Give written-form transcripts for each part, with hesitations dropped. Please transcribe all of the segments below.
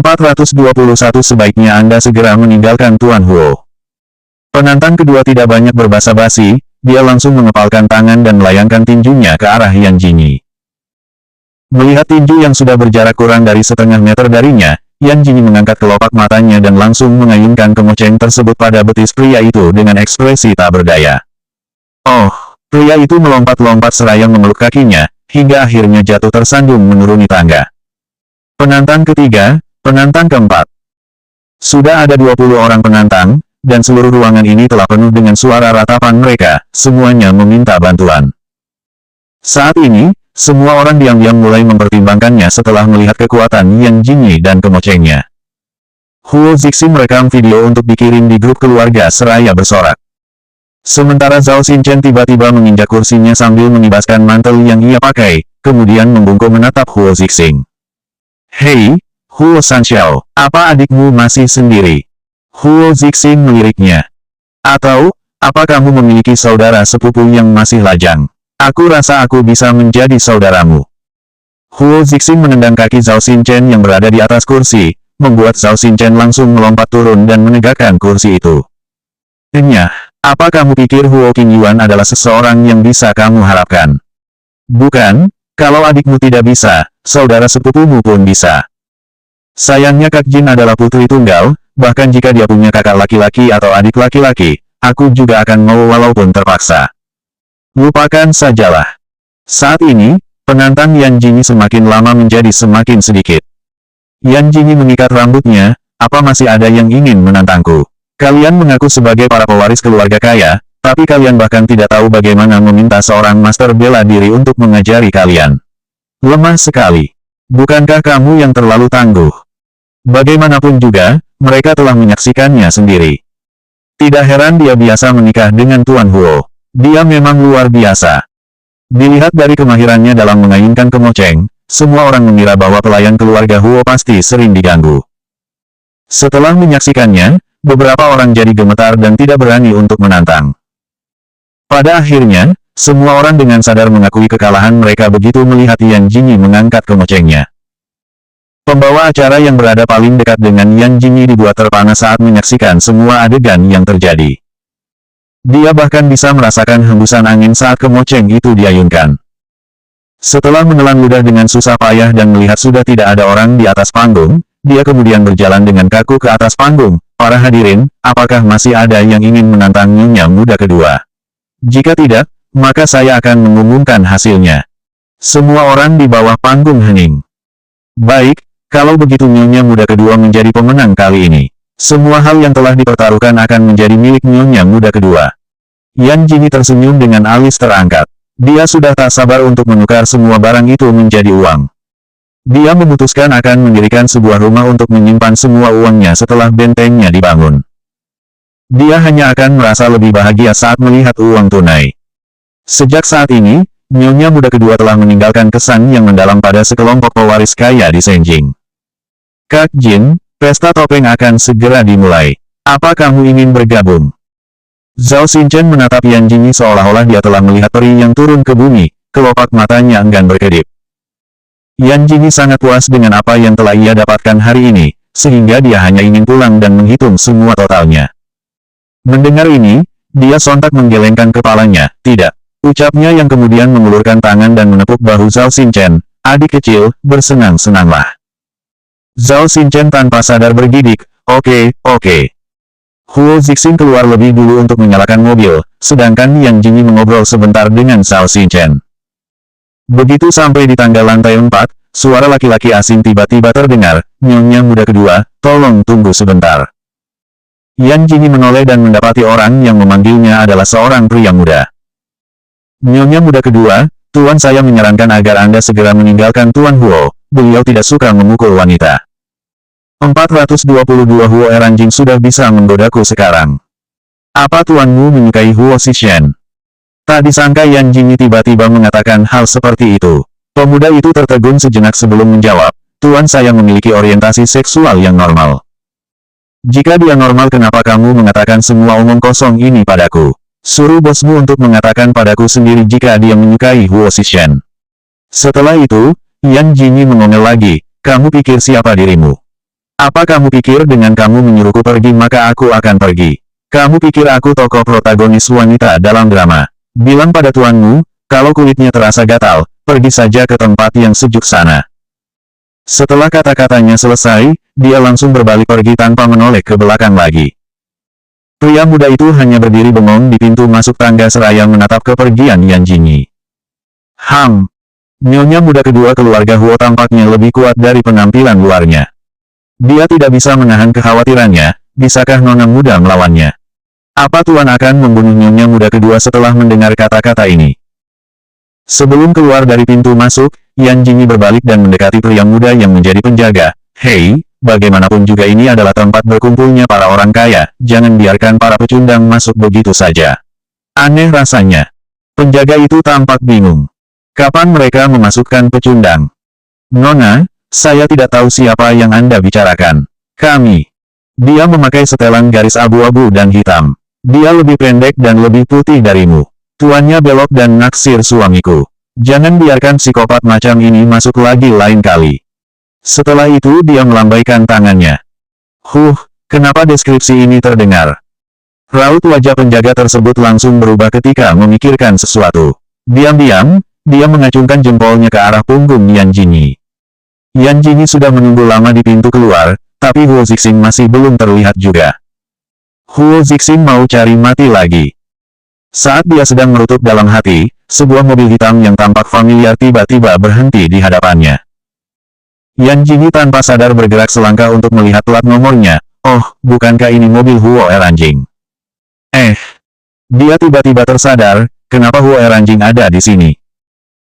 421 Sebaiknya Anda segera meninggalkan Tuan Huo. Penantang kedua tidak banyak berbasa-basi, dia langsung mengepalkan tangan dan melayangkan tinjunya ke arah Yan Jingyi. Melihat tinju yang sudah berjarak kurang dari setengah meter darinya, Yan Jingyi mengangkat kelopak matanya dan langsung mengayunkan kemoceng tersebut pada betis pria itu dengan ekspresi tak berdaya. Oh, pria itu melompat-lompat seraya memeluk kakinya, hingga akhirnya jatuh tersandung menuruni tangga. Penantang ketiga, penantang keempat. Sudah ada 20 orang penantang, dan seluruh ruangan ini telah penuh dengan suara ratapan mereka, semuanya meminta bantuan. Saat ini, semua orang diam-diam mulai mempertimbangkannya setelah melihat kekuatan Yan Jingyi dan kemocengnya. Huo Zixing merekam video untuk dikirim di grup keluarga seraya bersorak. Sementara Zhao Xinchen tiba-tiba menginjak kursinya sambil mengibaskan mantel yang ia pakai, kemudian membungkuk menatap Huo Zixing. Hei, Huo Sanxiao, apa adikmu masih sendiri? Huo Zixing meliriknya. Atau, apa kamu memiliki saudara sepupu yang masih lajang? Aku rasa aku bisa menjadi saudaramu. Huo Zixing menendang kaki Zhao Xinchen yang berada di atas kursi, membuat Zhao Xinchen langsung melompat turun dan menegakkan kursi itu. Enyah, apa kamu pikir Huo Qingyuan adalah seseorang yang bisa kamu harapkan? Bukan, kalau adikmu tidak bisa, saudara sepupumu pun bisa. Sayangnya Kak Jin adalah putri tunggal, bahkan jika dia punya kakak laki-laki atau adik laki-laki, aku juga akan mau walaupun terpaksa. Lupakan sajalah. Saat ini, penantang Yan Jingyi semakin lama menjadi semakin sedikit. Yan Jingyi mengikat rambutnya, apa masih ada yang ingin menantangku? Kalian mengaku sebagai para pewaris keluarga kaya, tapi kalian bahkan tidak tahu bagaimana meminta seorang master bela diri untuk mengajari kalian. Lemah sekali. Bukankah kamu yang terlalu tangguh? Bagaimanapun juga, mereka telah menyaksikannya sendiri. Tidak heran dia biasa menikah dengan Tuan Huo. Dia memang luar biasa. Dilihat dari kemahirannya dalam mengayunkan kemoceng, semua orang mengira bahwa pelayan keluarga Huo pasti sering diganggu. Setelah menyaksikannya, beberapa orang jadi gemetar dan tidak berani untuk menantang. Pada akhirnya, semua orang dengan sadar mengakui kekalahan mereka begitu melihat Yan Jingyi mengangkat kemocengnya. Pembawa acara yang berada paling dekat dengan Yan Jingyi dibuat terpana saat menyaksikan semua adegan yang terjadi. Dia bahkan bisa merasakan hembusan angin saat kemoceng itu diayunkan. Setelah menelan ludah dengan susah payah dan melihat sudah tidak ada orang di atas panggung, dia kemudian berjalan dengan kaku ke atas panggung. Para hadirin, apakah masih ada yang ingin menantang nyonya muda kedua? Jika tidak, maka saya akan mengumumkan hasilnya. Semua orang di bawah panggung hening. Baik, kalau begitu nyonya muda kedua menjadi pemenang kali ini. Semua hal yang telah dipertaruhkan akan menjadi milik nyonya muda kedua. Yan Jingyi tersenyum dengan alis terangkat. Dia sudah tak sabar untuk menukar semua barang itu menjadi uang. Dia memutuskan akan mendirikan sebuah rumah untuk menyimpan semua uangnya setelah bentengnya dibangun. Dia hanya akan merasa lebih bahagia saat melihat uang tunai. Sejak saat ini, nyonya muda kedua telah meninggalkan kesan yang mendalam pada sekelompok pewaris kaya di Senjing. Kak Jin, pesta topeng akan segera dimulai. Apa kamu ingin bergabung? Zhao Xinchen menatap Yan Jingyi seolah-olah dia telah melihat peri yang turun ke bumi, kelopak matanya enggan berkedip. Yan Jingyi sangat puas dengan apa yang telah ia dapatkan hari ini, sehingga dia hanya ingin pulang dan menghitung semua totalnya. Mendengar ini, dia sontak menggelengkan kepalanya. Tidak, ucapnya yang kemudian mengulurkan tangan dan menepuk bahu Zhao Xinchen. Adik kecil, bersenang-senanglah. Zhao Xinchen tanpa sadar bergidik. Oke. Huo Zixing keluar lebih dulu untuk menyalakan mobil, sedangkan Yan Jingyi mengobrol sebentar dengan Zhao Xinchen. Begitu sampai di tangga lantai 4, suara laki-laki asing tiba-tiba terdengar. Nyonya muda kedua, tolong tunggu sebentar. Yan Jingyi menoleh dan mendapati orang yang memanggilnya adalah seorang pria muda. Nyonya muda kedua, Tuan saya menyarankan agar Anda segera meninggalkan Tuan Huo, beliau tidak suka memukul wanita. 422 Huo Eranjing sudah bisa menggodaku sekarang. Apa tuanmu menyukai Huo Zixing? Tak disangka Yan Jingyi tiba-tiba mengatakan hal seperti itu. Pemuda itu tertegun sejenak sebelum menjawab, Tuan saya memiliki orientasi seksual yang normal. Jika dia normal kenapa kamu mengatakan semua omong kosong ini padaku? Suruh bosmu untuk mengatakan padaku sendiri jika dia menyukai Huo Zixing. Setelah itu, Yan Jingyi mengomel lagi, kamu pikir siapa dirimu? Apa kamu pikir dengan kamu menyuruhku pergi maka aku akan pergi? Kamu pikir aku tokoh protagonis wanita dalam drama? Bilang pada tuanmu, kalau kulitnya terasa gatal, pergi saja ke tempat yang sejuk sana. Setelah kata-katanya selesai, dia langsung berbalik pergi tanpa menoleh ke belakang lagi. Pria muda itu hanya berdiri bengong di pintu masuk tangga seraya menatap kepergian Yan Jingyi. Nyonya muda kedua keluarga Huo tampaknya lebih kuat dari penampilan luarnya. Dia tidak bisa menahan kekhawatirannya, bisakah nona muda melawannya? Apa tuan akan membunuh nyonya muda kedua setelah mendengar kata-kata ini? Sebelum keluar dari pintu masuk, Yan Jingyi berbalik dan mendekati pria muda yang menjadi penjaga. Hei, bagaimanapun juga ini adalah tempat berkumpulnya para orang kaya, jangan biarkan para pecundang masuk begitu saja. Aneh rasanya. Penjaga itu tampak bingung. Kapan mereka memasukkan pecundang? Nona, saya tidak tahu siapa yang Anda bicarakan. Kami. Dia memakai setelan garis abu-abu dan hitam. Dia lebih pendek dan lebih putih darimu. Tuannya belok dan naksir suamiku. Jangan biarkan psikopat macam ini masuk lagi lain kali. Setelah itu dia melambaikan tangannya. Kenapa deskripsi ini terdengar? Raut wajah penjaga tersebut langsung berubah ketika memikirkan sesuatu. Diam-diam, dia mengacungkan jempolnya ke arah punggung Yan Jingyi. Yan Jingyi sudah menunggu lama di pintu keluar, tapi Huo Zixing masih belum terlihat juga. Huo Zixing mau cari mati lagi. Saat dia sedang merutuk dalam hati, sebuah mobil hitam yang tampak familiar tiba-tiba berhenti di hadapannya. Yan Jingyi tanpa sadar bergerak selangkah untuk melihat plat nomornya. Oh, bukankah ini mobil Huo Eranjing? Dia tiba-tiba tersadar, kenapa Huo Eranjing ada di sini.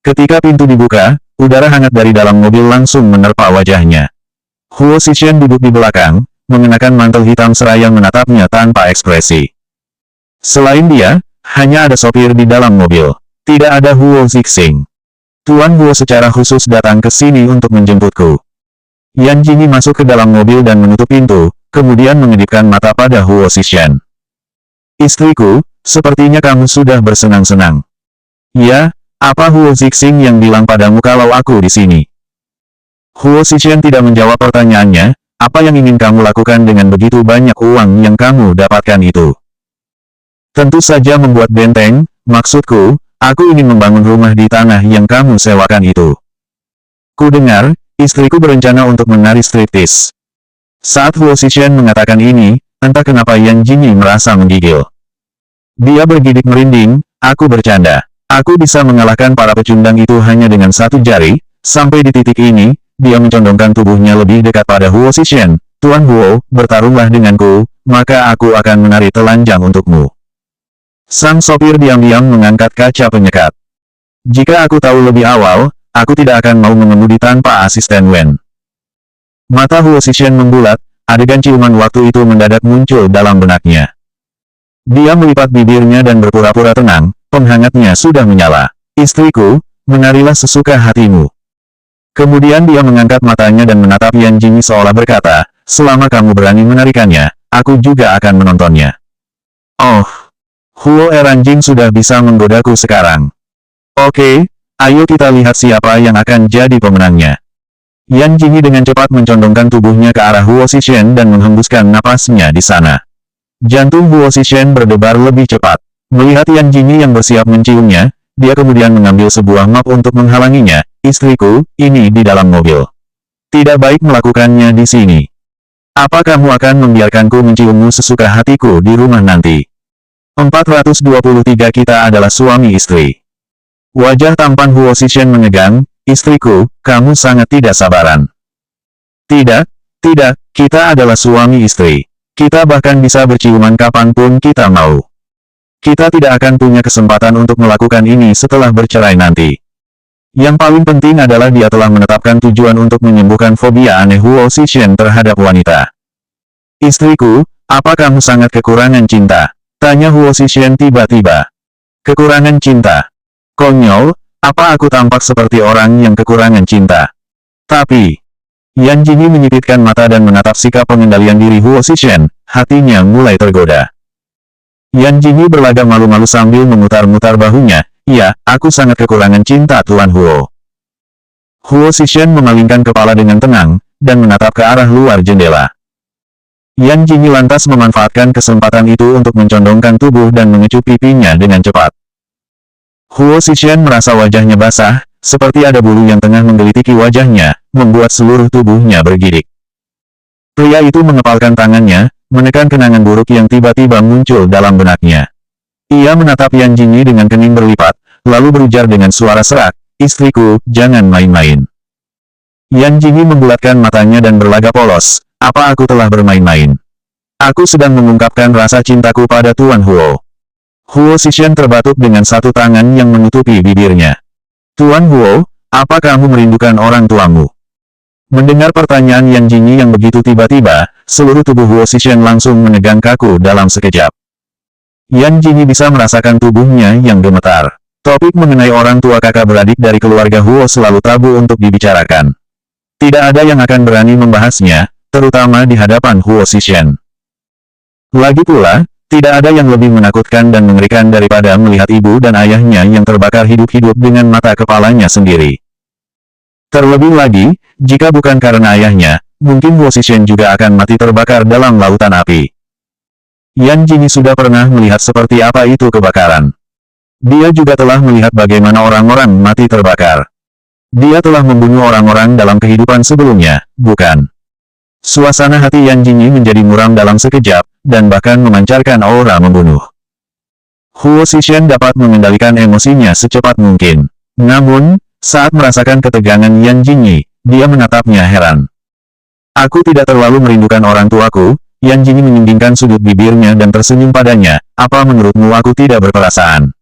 Ketika pintu dibuka, udara hangat dari dalam mobil langsung menerpa wajahnya. Huo Zixing duduk di belakang, mengenakan mantel hitam seraya menatapnya tanpa ekspresi. Selain dia, hanya ada sopir di dalam mobil. Tidak ada Huo Zixing. Tuan Huo secara khusus datang ke sini untuk menjemputku. Yan Jingyi masuk ke dalam mobil dan menutup pintu, kemudian mengedipkan mata pada Huo Zixing. Istriku, sepertinya kamu sudah bersenang-senang. Ya, apa Huo Zixing yang bilang padamu kalau aku di sini? Huo Zixing tidak menjawab pertanyaannya, apa yang ingin kamu lakukan dengan begitu banyak uang yang kamu dapatkan itu? Tentu saja membuat benteng, maksudku, aku ingin membangun rumah di tanah yang kamu sewakan itu. Ku dengar, istriku berencana untuk menari striptease. Saat Huo Zixing mengatakan ini, entah kenapa Yan Jingyi merasa menggigil. Dia bergidik merinding, aku bercanda. Aku bisa mengalahkan para pecundang itu hanya dengan satu jari. Sampai di titik ini, dia mencondongkan tubuhnya lebih dekat pada Huo Zixing. Tuan Huo, bertarunglah denganku, maka aku akan menari telanjang untukmu. Sang sopir diam-diam mengangkat kaca penyekat. Jika aku tahu lebih awal, aku tidak akan mau mengemudi tanpa asisten Wen. Mata Huo Zixing membulat, adegan ciuman waktu itu mendadak muncul dalam benaknya. Dia melipat bibirnya dan berpura-pura tenang. Penghangatnya sudah menyala. Istriku, menarilah sesuka hatimu. Kemudian dia mengangkat matanya dan menatap Yan Jingyi seolah berkata, selama kamu berani menarikannya, aku juga akan menontonnya. Oh, Huo Eranjing sudah bisa menggodaku sekarang. Oke, ayo kita lihat siapa yang akan jadi pemenangnya. Yan Jingyi dengan cepat mencondongkan tubuhnya ke arah Huo Zixing dan menghembuskan napasnya di sana. Jantung Huo Zixing berdebar lebih cepat. Melihat Yan Jingyi yang bersiap menciumnya, dia kemudian mengambil sebuah map untuk menghalanginya. Istriku, ini di dalam mobil. Tidak baik melakukannya di sini. Apa kamu akan membiarkanku menciummu sesuka hatiku di rumah nanti? 423 kita adalah suami istri. Wajah tampan Huo Zixing menegang, istriku, kamu sangat tidak sabaran. Tidak, kita adalah suami istri. Kita bahkan bisa berciuman kapanpun kita mau. Kita tidak akan punya kesempatan untuk melakukan ini setelah bercerai nanti. Yang paling penting adalah dia telah menetapkan tujuan untuk menyembuhkan fobia aneh Huo Zixing terhadap wanita. Istriku, apa kamu sangat kekurangan cinta? Tanya Huo Zixing tiba-tiba. Kekurangan cinta? Konyol, apa aku tampak seperti orang yang kekurangan cinta? Tapi, Yan Jingyi menyipitkan mata dan menatap sikap pengendalian diri Huo Zixing, hatinya mulai tergoda. Yan Jingyi berlagak malu-malu sambil memutar-mutar bahunya. Ya, aku sangat kekurangan cinta Tuan Huo. Huo Zixing memalingkan kepala dengan tenang, dan menatap ke arah luar jendela. Yan Jingyi lantas memanfaatkan kesempatan itu untuk mencondongkan tubuh dan mengecup pipinya dengan cepat. Huo Zixuan merasa wajahnya basah, seperti ada bulu yang tengah menggelitiki wajahnya, membuat seluruh tubuhnya bergidik. Pria itu mengepalkan tangannya, menekan kenangan buruk yang tiba-tiba muncul dalam benaknya. Ia menatap Yan Jingyi dengan kening berlipat, lalu berujar dengan suara serak, "Istriku, jangan main-main." Yan Jingyi membulatkan matanya dan berlagak polos, "Apa aku telah bermain-main? Aku sedang mengungkapkan rasa cintaku pada Tuan Huo." Huo Zixuan terbatuk dengan satu tangan yang menutupi bibirnya. "Tuan Huo, apa kamu merindukan orang tuamu?" Mendengar pertanyaan Yan Jingyi yang begitu tiba-tiba, seluruh tubuh Huo Zixuan langsung menegang kaku dalam sekejap. Yan Jingyi bisa merasakan tubuhnya yang gemetar. Topik mengenai orang tua kakak beradik dari keluarga Huo selalu tabu untuk dibicarakan. Tidak ada yang akan berani membahasnya, terutama di hadapan Huo Zixuan. Lagi pula, tidak ada yang lebih menakutkan dan mengerikan daripada melihat ibu dan ayahnya yang terbakar hidup-hidup dengan mata kepalanya sendiri. Terlebih lagi, jika bukan karena ayahnya, mungkin Huo Zixuan juga akan mati terbakar dalam lautan api. Yan Jingyi sudah pernah melihat seperti apa itu kebakaran. Dia juga telah melihat bagaimana orang-orang mati terbakar. Dia telah membunuh orang-orang dalam kehidupan sebelumnya, bukan? Suasana hati Yan Jingyi menjadi muram dalam sekejap, dan bahkan memancarkan aura membunuh. Huo Zixuan dapat mengendalikan emosinya secepat mungkin. Namun, saat merasakan ketegangan Yan Jingyi, dia menatapnya heran. "Aku tidak terlalu merindukan orang tuaku." Yan Jingyi menyinggingkan sudut bibirnya dan tersenyum padanya, "Apa menurutmu aku tidak berperasaan?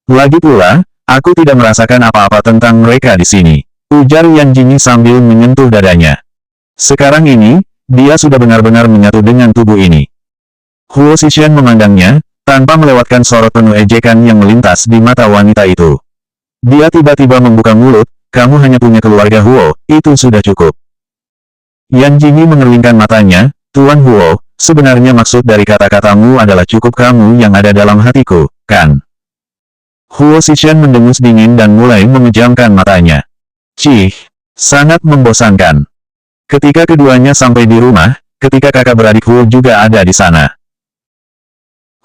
Lagi pula, aku tidak merasakan apa-apa tentang mereka di sini," ujar Yan Jingyi sambil menyentuh dadanya. Sekarang ini, dia sudah benar-benar menyatu dengan tubuh ini. Huo Zixuan memandangnya, tanpa melewatkan sorot penuh ejekan yang melintas di mata wanita itu. Dia tiba-tiba membuka mulut, "Kamu hanya punya keluarga Huo, itu sudah cukup." Yan Jingyi mengerlingkan matanya, "Tuan Huo, sebenarnya maksud dari kata-katamu adalah cukup kamu yang ada dalam hatiku, kan?" Huo Zixuan mendengus dingin dan mulai memejamkan matanya. Cih, sangat membosankan. Ketika keduanya sampai di rumah, ketika kakak beradik Huo juga ada di sana.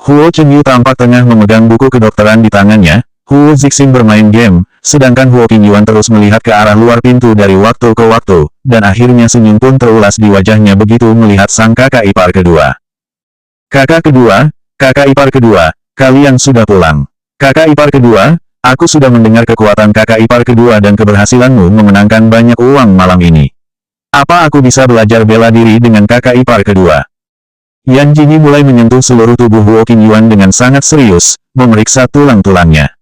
Huo Chengyu tampak tengah memegang buku kedokteran di tangannya. Huo Zixing bermain game, sedangkan Huo Qingyuan terus melihat ke arah luar pintu dari waktu ke waktu, dan akhirnya senyum pun terulas di wajahnya begitu melihat sang kakak ipar kedua. "Kakak kedua, kakak ipar kedua, kalian sudah pulang. Kakak ipar kedua, aku sudah mendengar kekuatan kakak ipar kedua dan keberhasilanmu memenangkan banyak uang malam ini. Apa aku bisa belajar bela diri dengan kakak ipar kedua?" Yan Jingyi mulai menyentuh seluruh tubuh Huo Qingyuan dengan sangat serius, memeriksa tulang-tulangnya.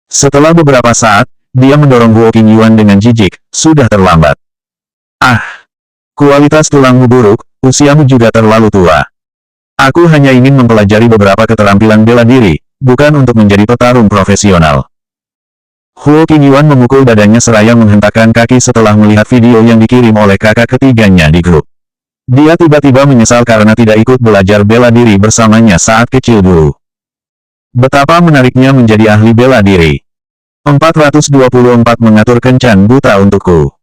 Setelah beberapa saat, dia mendorong Huo Qingyuan dengan jijik, "Sudah terlambat. Ah, kualitas tulangmu buruk, usiamu juga terlalu tua. Aku hanya ingin mempelajari beberapa keterampilan bela diri, bukan untuk menjadi petarung profesional." Huo Qingyuan memukul dadanya seraya menghentakkan kaki setelah melihat video yang dikirim oleh kakak ketiganya di grup. Dia tiba-tiba menyesal karena tidak ikut belajar bela diri bersamanya saat kecil dulu. Betapa menariknya menjadi ahli bela diri. 424 mengatur kencan buta untukku.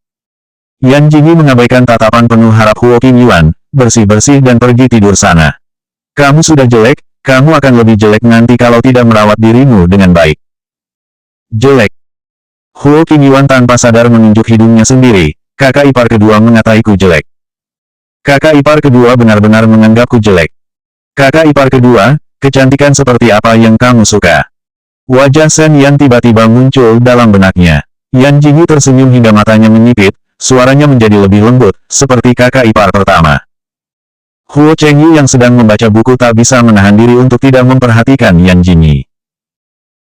Yan Jingyi mengabaikan tatapan penuh harap Huo Qingyuan, bersih-bersih dan pergi tidur sana. "Kamu sudah jelek, kamu akan lebih jelek nanti kalau tidak merawat dirimu dengan baik." "Jelek?" Huo Qingyuan tanpa sadar menunjuk hidungnya sendiri. "Kakak ipar kedua mengataiku jelek. Kakak ipar kedua benar-benar menganggapku jelek. Kakak ipar kedua, kecantikan seperti apa yang kamu suka?" Wajah Shen Yan tiba-tiba muncul dalam benaknya. Yan Jingyi tersenyum hingga matanya menyipit, suaranya menjadi lebih lembut, seperti kakak ipar pertama. Huo Chengyu yang sedang membaca buku tak bisa menahan diri untuk tidak memperhatikan Yan Jingyi.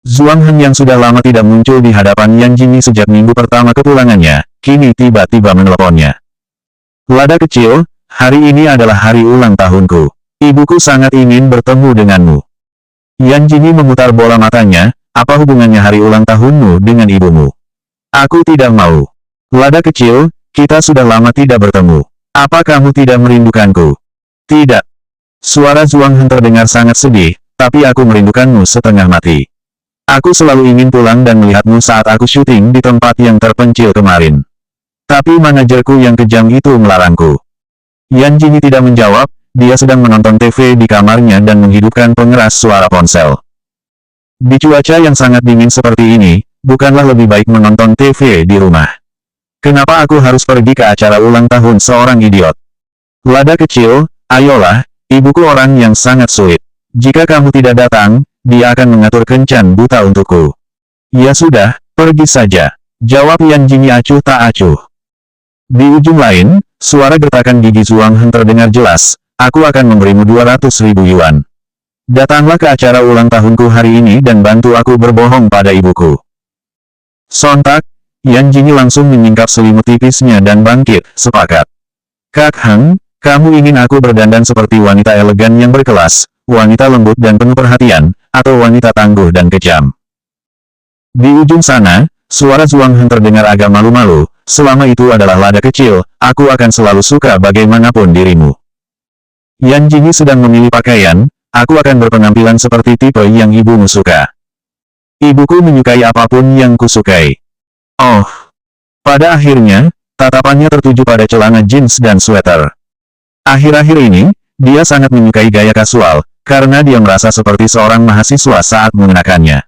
Zhuang Heng yang sudah lama tidak muncul di hadapan Yan Jingyi sejak minggu pertama kepulangannya, kini tiba-tiba meneleponnya. "Lada kecil, hari ini adalah hari ulang tahunku. Ibuku sangat ingin bertemu denganmu." Yan Jingyi memutar bola matanya, "Apa hubungannya hari ulang tahunmu dengan ibumu?" "Aku tidak mau. Lada kecil, kita sudah lama tidak bertemu. Apa kamu tidak merindukanku?" "Tidak." Suara Zhuang Heng terdengar sangat sedih, "Tapi aku merindukanmu setengah mati. Aku selalu ingin pulang dan melihatmu saat aku syuting di tempat yang terpencil kemarin. Tapi manajerku yang kejam itu melarangku. Yan Jingyi tidak menjawab, dia sedang menonton TV di kamarnya dan menghidupkan pengeras suara ponsel. Di cuaca yang sangat dingin seperti ini, bukanlah lebih baik menonton TV di rumah. Kenapa aku harus pergi ke acara ulang tahun seorang idiot? Lada kecil, ayolah, ibuku orang yang sangat sulit. Jika kamu tidak datang, dia akan mengatur kencan buta untukku. Ya sudah, pergi saja. Jawab Yan Jingyi acuh tak acuh. Di ujung lain, suara gertakan gigi Zhuang Heng terdengar jelas, aku akan memberimu 200.000 yuan. Datanglah ke acara ulang tahunku hari ini dan bantu aku berbohong pada ibuku. Sontak, Yan Jingyi langsung menyingkap selimut tipisnya dan bangkit, sepakat. Kak Heng, kamu ingin aku berdandan seperti wanita elegan yang berkelas, wanita lembut dan penuh perhatian, atau wanita tangguh dan kejam? Di ujung sana, suara Zhuang Heng terdengar agak malu-malu, selama itu adalah lada kecil, aku akan selalu suka bagaimanapun dirimu. Yan Jingyi sedang memilih pakaian, aku akan berpenampilan seperti tipe yang ibumu suka. Ibuku menyukai apapun yang kusukai. Oh. Pada akhirnya, tatapannya tertuju pada celana jeans dan sweater. Akhir-akhir ini, dia sangat menyukai gaya kasual, karena dia merasa seperti seorang mahasiswa saat mengenakannya.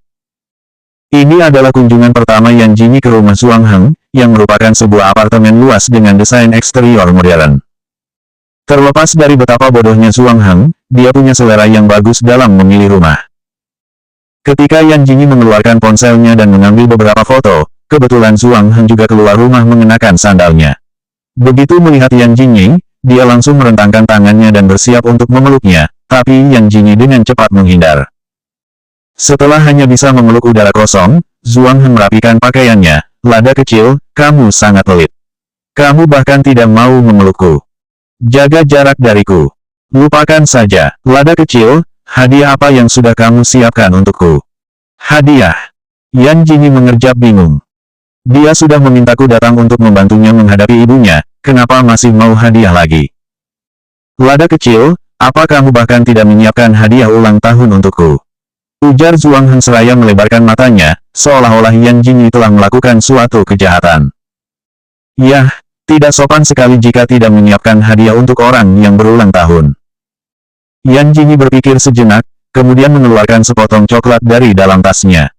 Ini adalah kunjungan pertama Yan Jingyi ke rumah Zhuang Heng, yang merupakan sebuah apartemen luas dengan desain eksterior modern. Terlepas dari betapa bodohnya Zhuang Heng, dia punya selera yang bagus dalam memilih rumah. Ketika Yan Jingyi mengeluarkan ponselnya dan mengambil beberapa foto, kebetulan Zhuang Heng juga keluar rumah mengenakan sandalnya. Begitu melihat Yan Jingyi, dia langsung merentangkan tangannya dan bersiap untuk memeluknya, tapi Yan Jingyi dengan cepat menghindar. Setelah hanya bisa memeluk udara kosong, Zhuang Heng merapikan pakaiannya. Lada kecil, kamu sangat pelit. Kamu bahkan tidak mau memelukku. Jaga jarak dariku. Lupakan saja. Lada kecil, hadiah apa yang sudah kamu siapkan untukku? Hadiah. Yan Jingyi mengerjap bingung. Dia sudah memintaku datang untuk membantunya menghadapi ibunya, kenapa masih mau hadiah lagi? Lada kecil, apa kamu bahkan tidak menyiapkan hadiah ulang tahun untukku? Ujar Zhuang Heng seraya melebarkan matanya, seolah-olah Yan Jingyi telah melakukan suatu kejahatan. Yah, tidak sopan sekali jika tidak menyiapkan hadiah untuk orang yang berulang tahun. Yan Jingyi berpikir sejenak, kemudian mengeluarkan sepotong coklat dari dalam tasnya.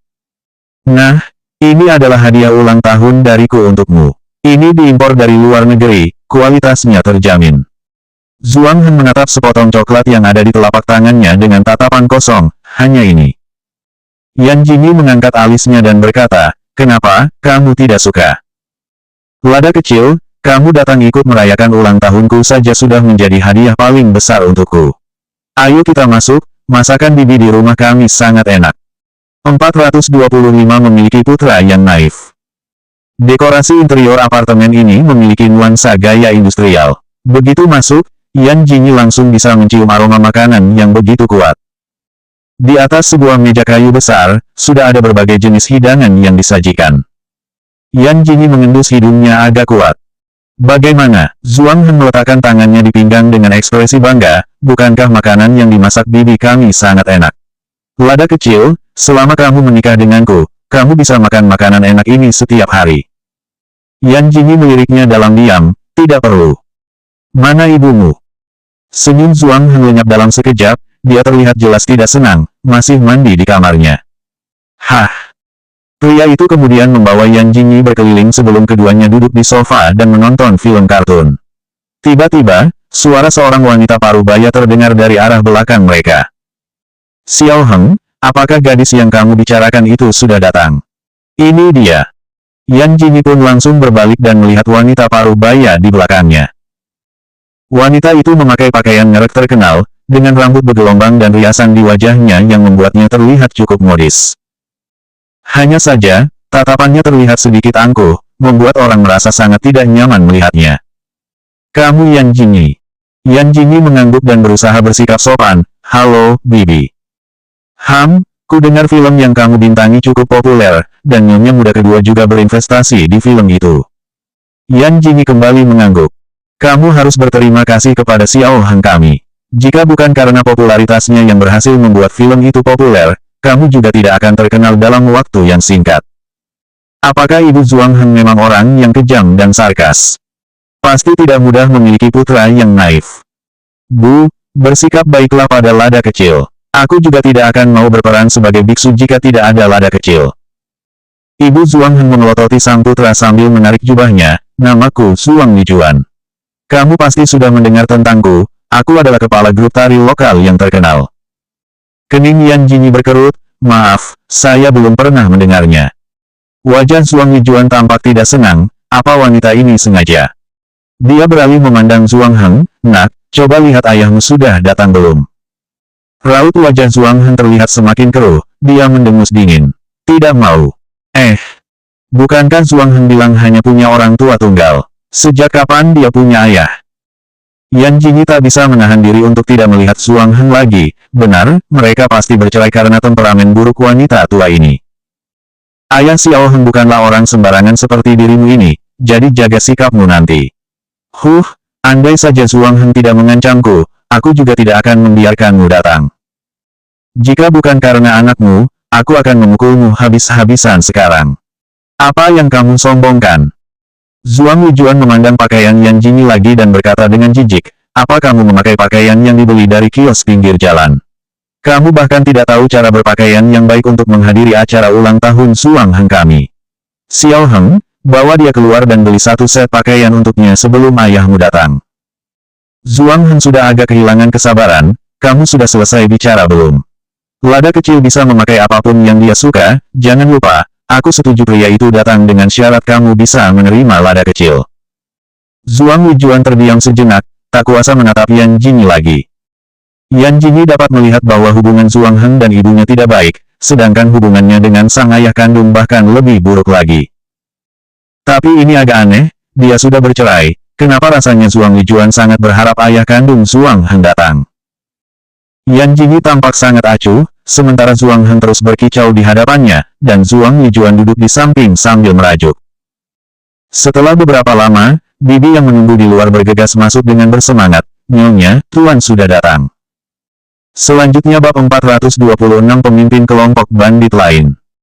Nah, ini adalah hadiah ulang tahun dariku untukmu. Ini diimpor dari luar negeri, kualitasnya terjamin. Zhuang Heng menatap sepotong coklat yang ada di telapak tangannya dengan tatapan kosong, hanya ini. Yan Jingyi mengangkat alisnya dan berkata, kenapa, kamu tidak suka? Lada kecil, kamu datang ikut merayakan ulang tahunku saja sudah menjadi hadiah paling besar untukku. Ayo kita masuk, masakan bibi di rumah kami sangat enak. 425 memiliki putra yang naif. Dekorasi interior apartemen ini memiliki nuansa gaya industrial. Begitu masuk, Yan Jingyi langsung bisa mencium aroma makanan yang begitu kuat. Di atas sebuah meja kayu besar, sudah ada berbagai jenis hidangan yang disajikan. Yan Jingyi mengendus hidungnya agak kuat. Bagaimana? Zhuang Heng meletakkan tangannya di pinggang dengan ekspresi bangga, bukankah makanan yang dimasak bibi kami sangat enak? Lada kecil, selama kamu menikah denganku, kamu bisa makan makanan enak ini setiap hari. Yan Jingyi meliriknya dalam diam, tidak perlu. Mana ibumu? Senyum Zhuang Heng lenyap dalam sekejap, dia terlihat jelas tidak senang, masih mandi di kamarnya. Hah! Pria itu kemudian membawa Yan Jingyi berkeliling sebelum keduanya duduk di sofa dan menonton film kartun. Tiba-tiba, suara seorang wanita parubaya terdengar dari arah belakang mereka. Xiao Heng, apakah gadis yang kamu bicarakan itu sudah datang? Ini dia. Yan Jingyi pun langsung berbalik dan melihat wanita parubaya di belakangnya. Wanita itu memakai pakaian merek terkenal, dengan rambut bergelombang dan riasan di wajahnya yang membuatnya terlihat cukup modis. Hanya saja, tatapannya terlihat sedikit angkuh, membuat orang merasa sangat tidak nyaman melihatnya. Kamu Yan Jingyi. Yan Jingyi mengangguk dan berusaha bersikap sopan, halo, bibi. Ku dengar film yang kamu bintangi cukup populer, dan nyonya muda kedua juga berinvestasi di film itu. Yan Jingyi kembali mengangguk. Kamu harus berterima kasih kepada Xiao Heng kami. Jika bukan karena popularitasnya yang berhasil membuat film itu populer, kamu juga tidak akan terkenal dalam waktu yang singkat. Apakah Ibu Zhuang Heng memang orang yang kejam dan sarkas? Pasti tidak mudah memiliki putra yang naif. Bu, bersikap baiklah pada lada kecil. Aku juga tidak akan mau berperan sebagai biksu jika tidak ada lada kecil. Ibu Zhuang Heng memelototi sang putra sambil menarik jubahnya. Namaku Zhuang Lijuan. Kamu pasti sudah mendengar tentangku. Aku adalah kepala grup tari lokal yang terkenal. Kening Yan Jini berkerut. Maaf, saya belum pernah mendengarnya. Wajah Zhuang Lijuan tampak tidak senang. Apa wanita ini sengaja? Dia beralih memandang Zhuang Heng. Nak, coba lihat ayahmu sudah datang belum? Raut wajah Zhuang Heng terlihat semakin keruh. Dia mendengus dingin. Tidak mau. Bukankah Zhuang Heng bilang hanya punya orang tua tunggal? Sejak kapan dia punya ayah? Yan Jini tak bisa menahan diri untuk tidak melihat Zhuang Heng lagi. Benar, mereka pasti bercerai karena temperamen buruk wanita tua ini. Ayah Xiao Heng bukanlah orang sembarangan seperti dirimu ini, jadi jaga sikapmu nanti. Andai saja Zhuang Heng tidak mengancamku, aku juga tidak akan membiarkanmu datang. Jika bukan karena anakmu, aku akan memukulmu habis-habisan sekarang. Apa yang kamu sombongkan? Zhuang Lijuan memandang pakaian Yan Jini lagi dan berkata dengan jijik, apa kamu memakai pakaian yang dibeli dari kios pinggir jalan? Kamu bahkan tidak tahu cara berpakaian yang baik untuk menghadiri acara ulang tahun Zhuang Heng kami. Xiao Heng, bawa dia keluar dan beli satu set pakaian untuknya sebelum ayahmu datang. Zhuang Heng sudah agak kehilangan kesabaran, kamu sudah selesai bicara belum? Lada kecil bisa memakai apapun yang dia suka, jangan lupa, aku setuju pria itu datang dengan syarat kamu bisa menerima lada kecil. Zhuang Lijuan terdiam sejenak, tak kuasa menatap Yan Jini lagi. Yan Jini dapat melihat bahwa hubungan Zhuang Heng dan ibunya tidak baik, sedangkan hubungannya dengan sang ayah kandung bahkan lebih buruk lagi. Tapi ini agak aneh, dia sudah bercerai, kenapa rasanya Zhuang Lijuan sangat berharap ayah kandung Zhuang Heng datang? Yan Jini tampak sangat acuh, sementara Zhuang Heng terus berkicau di hadapannya, dan Zhuang Lijuan duduk di samping sambil merajuk. Setelah beberapa lama, bibi yang menunggu di luar bergegas masuk dengan bersemangat, Nyonya, Tuan sudah datang. Selanjutnya bab 426 pemimpin kelompok bandit lain.